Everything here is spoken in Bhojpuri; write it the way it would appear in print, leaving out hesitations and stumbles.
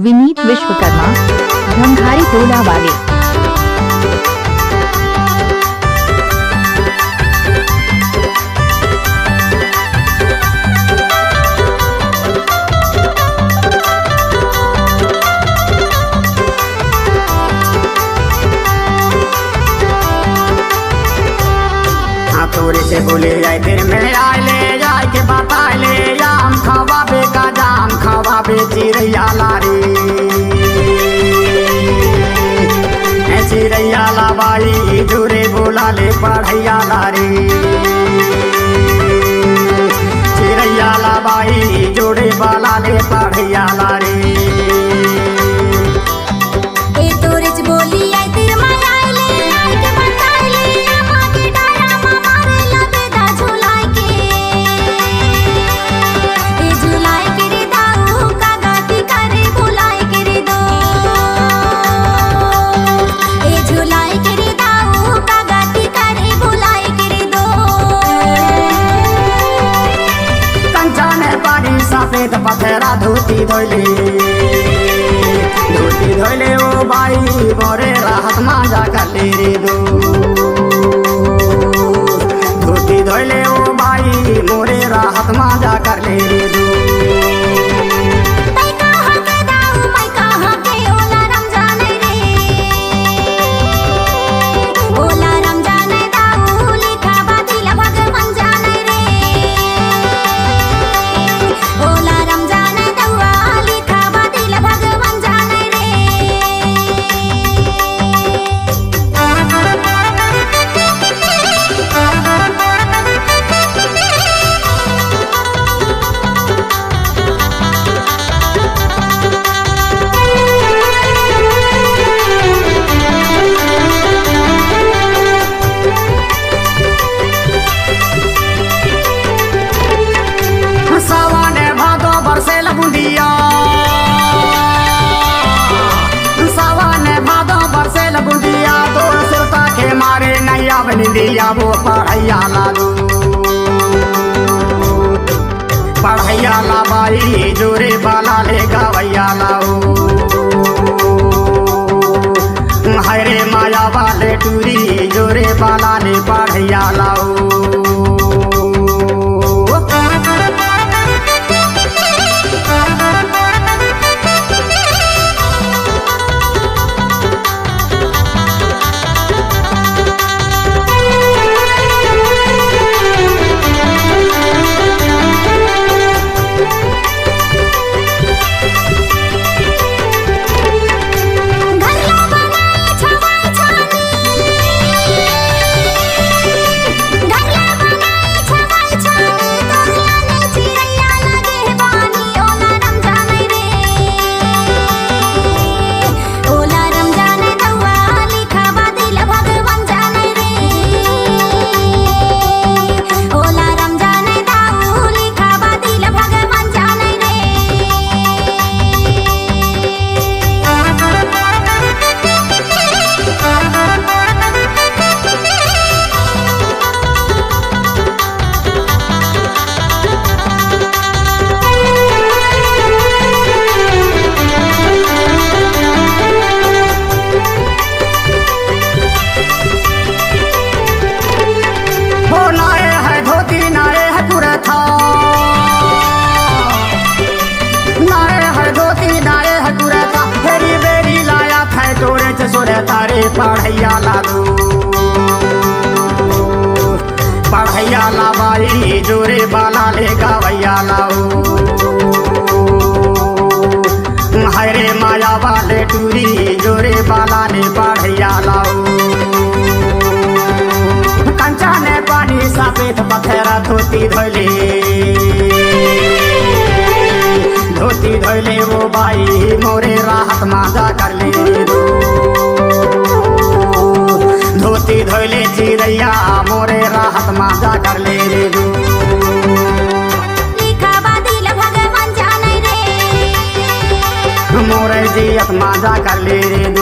विनीत विश्वकर्मा, भंगारी टोला वाले। तोरे से बोले जाए फिर मैं आए ले जाए के बता ले जाम खवाबे का जाम खवाबे चिड़ैया लारी चिड़ैया लाबाई जोरे बोला ले पढ़ैया लारी चिड़ैया लाबाई जोड़े बाला ले पढ़ैया लारी सफेद पथरा धोती धोले ओ बाई मोरे राहत मांजा कर ले रे दो धोती धोले ओ बाई मोरे राहत मांजा कर ले रे दो दिया वो पढ़ैया लालू पढ़ैया लाबाई जोरे बाला ले गवैया लाओ हरे माया वाले टूरी जोरे बाला ले पढ़ैया लाओ तारे पढ़ैया लालू पढ़ैया लाबाई जोरे बाला ले गवैया लाओ हरे माया वाले टूरी जोरे बाला ले पढ़ैया लाओ कंचा ने पानी सफेद पथरा धोती धोले वो बाई मोरे राहत मांजा कर ले धोती धोले चिड़ैया मोरे राहत मांजा कर ले रे दू मोरे जियत मांजा कर ले रे दू